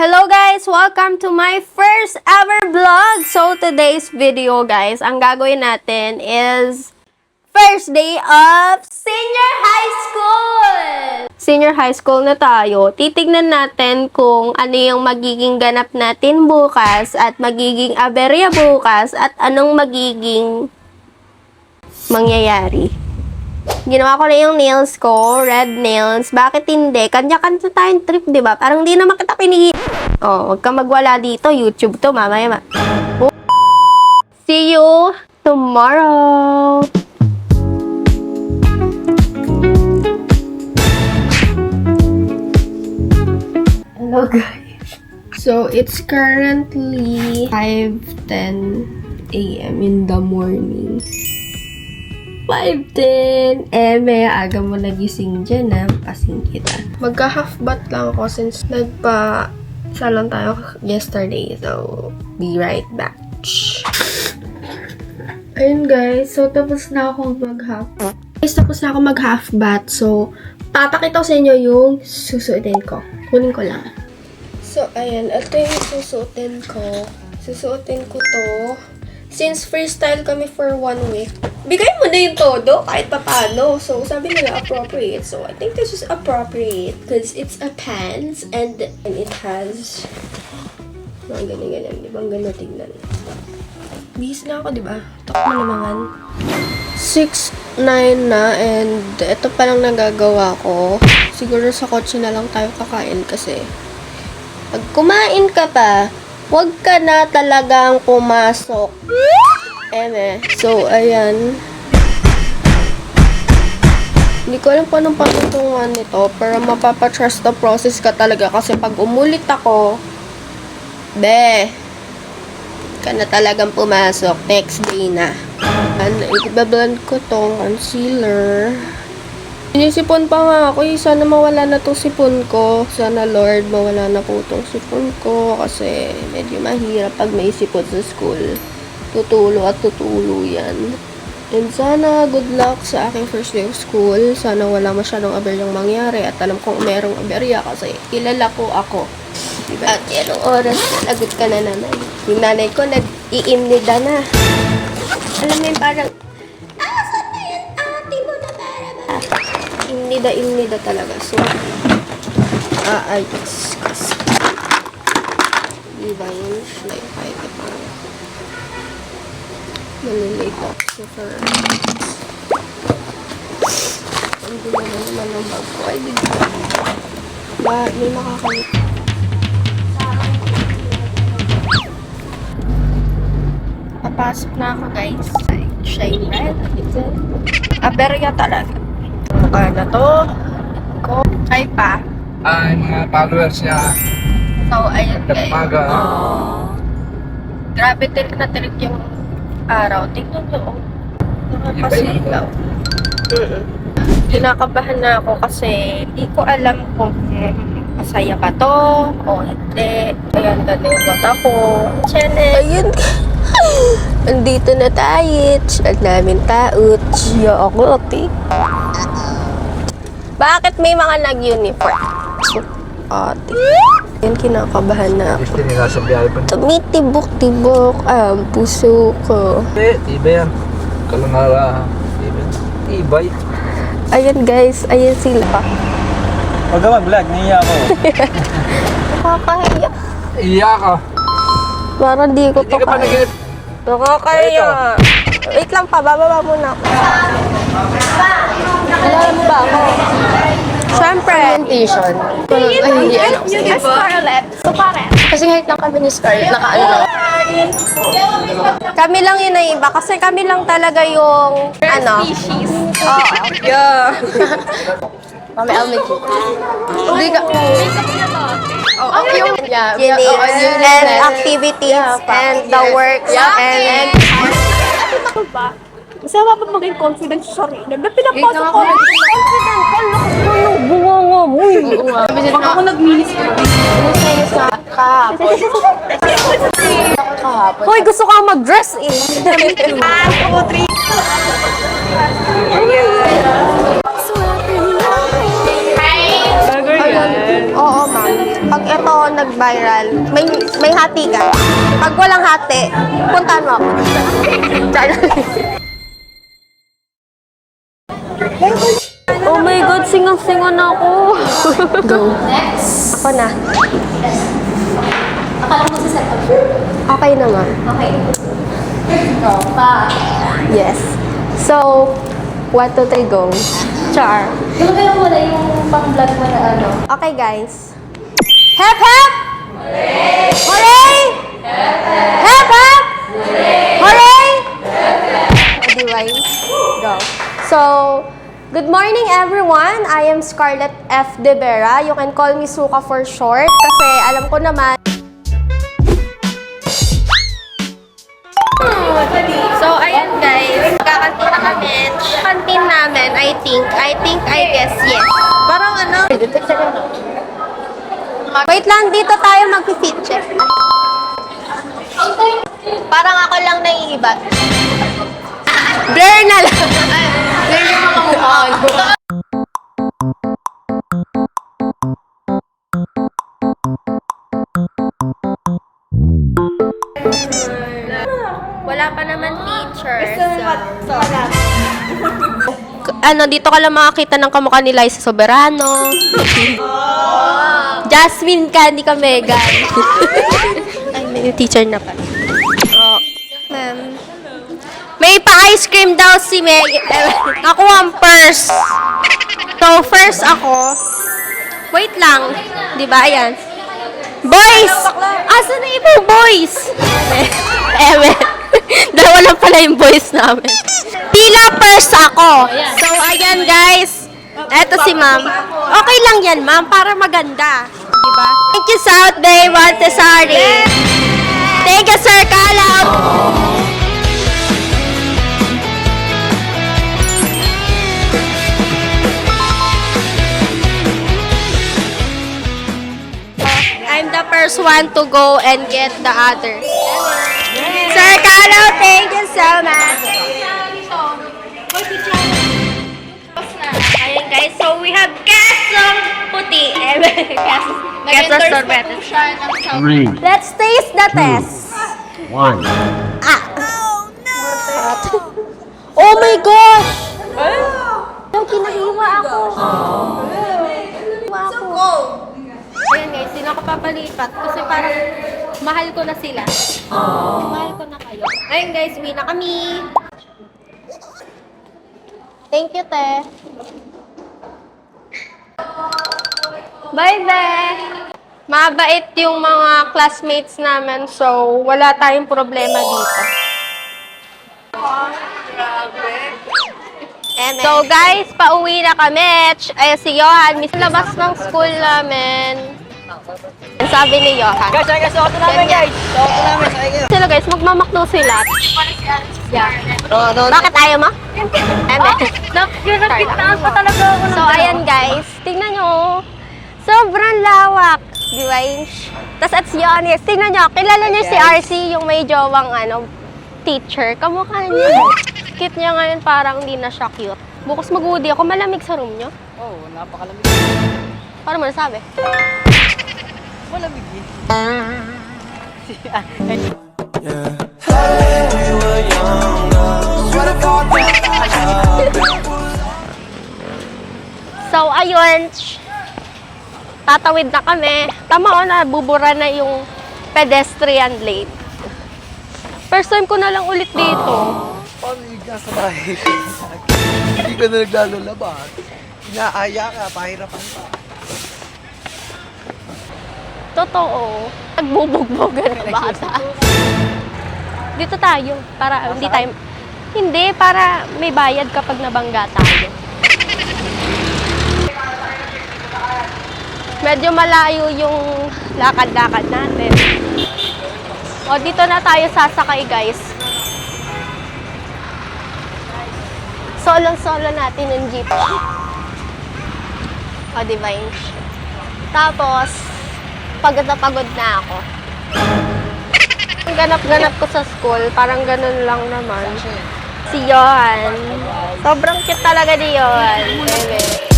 Hello guys! Welcome to my first ever vlog! So today's video guys, ang gagawin natin is first day of senior high school! Senior high school na tayo. Titignan natin kung ano yung magiging ganap natin bukas at magiging aberya bukas at anong magiging mangyayari. Ginawa ko na yung nails ko, red nails. Bakit hindi? Kanya-kanya tayong trip, di ba? Parang di naman kita pinigil. Oh, wag ka magwala dito. YouTube to, mamaya. See you tomorrow. Hello, guys. So, it's currently 5:10 a.m. in the morning. 5:10. May aga mo nagising dyan, ha? Pasing kita. Magka-half bath lang ako since nagpa-salon tayo yesterday. So, be right back. Ayun, guys. So, tapos na ako mag-half bath. So, papakita ko sa inyo yung susuotin ko. Kunin ko lang. So, ayan. Ito yung susuotin ko. Susuotin ko to. Since freestyle kami for 1 week, bigay mo na yung todo kahit papano. So, sabi nila appropriate. So, I think this is appropriate because it's a pants and it has mga ganyan-ganyan. Di ba? Ang ganda tignan. Bihis na ako, di ba? Takot malamangan. 6:09 na and ito pa lang nagagawa ko. Siguro sa kotse na lang tayo kakain kasi pag kumain ka pa, huwag ka na talagang pumasok. So, ayan. Hindi ko alam kung anong patutungan nito, pero mapapatrust the process ka talaga kasi pag umulit ako, ka na talagang pumasok. Next day na. Ibablend ko tong concealer. Inisipon pa nga ako, sana mawala na tong sipon ko. Sana Lord, mawala na po tong sipon ko kasi medyo mahirap pag may sipon sa school. Tutulo at tutulo yan. And sana good luck sa aking first day of school. Sana wala masyadong aberyang mangyari at alam kong merong aberya kasi kilala ko ako. Diba? At anong oras na lagot ka na nanay? Yung nanay ko nag-iimnida na. Alam mo yung parang saan na yan? Ate mo na para ba? Imnida talaga. So, ayos kasi. Diba yun? Like, kahit na parang malilate ako sa first. Hindi naman ang bag ko. Ay, di ba? May makakalit. Papasok na ako, guys. Shine red. Aberya talaga. Mukha na to. Ay pa. Mga followers niya. So, ayun guys. Nagmaga. Grabe tirik na tirik yung araw. Tingnan nyo. Nakapasilaw. Kinakabahan na ako kasi hindi ko alam kung masaya ba to o hindi. Ayan, ganda yung mata ko. Channel. Ayun. Andito na tayo. Ang namin tao. Chiya ako, ate. Bakit may mga nag-uniform? Ate. Yan, kinakabahan na ako. Gusto nila sa biyahe pa. Tumitibok-tibok ang puso ko. Tibay yan. Kalangara. Tibay. Ayan guys, ayan sila. Huwag ka mag-vlog, niya ako. Nakakahiya. Iya ka. Parang di ko Hindi ka pa kaya. nag-edit. Nakakahiya. Wait lang pa, bababa muna ako. Alam mo ba ako? Siyempre. Orientation. Scarlett. Kasi kahit lang kami ni Scarlett, nakaano lang. Kami lang yun na iba. Kasi kami lang talaga yung, species. Oo. Yeah. Mami, I'll make it. Hindi ka. Yung and activities and the works and masama pa maging confident sa sarili. Na pinapasok ko. Confident ka. Lakas mo nung bunga mo. Baka ako nag-minis ko. Minis sa kahapon. Hoy, gusto ka mag-dress eh. Ako, 3. Oo, ma'am. Pag ito, nag-viral, may hati ka. Pag walang hati, puntahan mo ako. Oh my God, singang-singan ako. Go. Next. Ako na. Akala mo sa setup. Okay naman. Okay. Go pa. Yes. So, 1, 2, 3, go. Char. Doon kayo muna yung pang-vlog mo na ano. Okay, guys. Hep, hep! Hooray! Hep, hep! Hooray! Anyway, go. So, good morning everyone. I am Scarlett F. De Vera. You can call me Suka for short kasi alam ko naman. So, ayan guys. Kakantin na kami. Kantin namin, I guess, yes. Parang ano? Wait lang, dito tayo mag-fit check. Parang ako lang naiiba. Blur na lang. Blur yung mga mukha ko. Wala pa naman teacher. So, ano, dito ka lang makakita ng kamukha ni Liza Soberano. Jasmine ka, hindi ka Megan. Ay, may teacher na pa. Oh, ma'am. May pa-ice cream daw si Meg. Ako ang first. So, first ako. Wait lang. Di ba? Ayan. Boys! Asa na ibang boys? Dalawa lang pala yung boys namin. Pila first ako. So, ayan guys. Eto si ma'am. Okay lang yan, ma'am. Para maganda. Diba? Thank you, South Bay Montessori. Thank you, Sir Calab. I'm the first one to go and get the other. Sir Calab, thank you so much. Ayan guys, so we have kesong puti. Keso sorbete. 3, Let's taste the test. 1. Ah. Oh my gosh! Yung kinahiwa ako. So cold. Ayan guys, hindi na ako papalipat kasi parang mahal ko na sila. Mahal ko na kayo. Ayun guys, uwi na kami. Thank you, te. Bye-bye! Mabait yung mga classmates namin, so wala tayong problema dito. So guys, pauwi na kami. Si Johan, labas ng school namin. Sabi ni Johan. Guys, auto namin guys. Auto namin, sige. Sila guys, magmamakdo sila. Yeah. Bakit ayaw mo? So ayan guys, tingnan nyo. Sobrang lawak. Di ba? Tapos at si Johan, tingnan nyo, kilala niyo si RC, yung may jowang teacher. Kamukha niya. Cute niya ngayon, parang hindi na siya cute. Bukas mag-hoodie ako, malamig sa room niyo. Oo, napakalamig. Paano mo nasabi? Malamig eh. So, ayun. Tatawid na kami. Tama o na, bubura na yung pedestrian lane. First time ko na lang ulit dito. Paano yung nasa bahay? Hindi ka na naglalulabas. Inaaya ka, pahirapan ka. Totoo. Nagbubugbogan na bata. Dito tayo. Para hindi tayo... Hindi, para may bayad kapag nabangga tayo. Medyo malayo yung lakad-lakad natin. O, dito na tayo sasakay, guys. Solo natin yung jeep. O, divine. Tapos, pagod na ako. Ang ganap-ganap ko sa school, parang ganun lang naman. Si Johan. Sobrang cute talaga ni Johan. Bebe.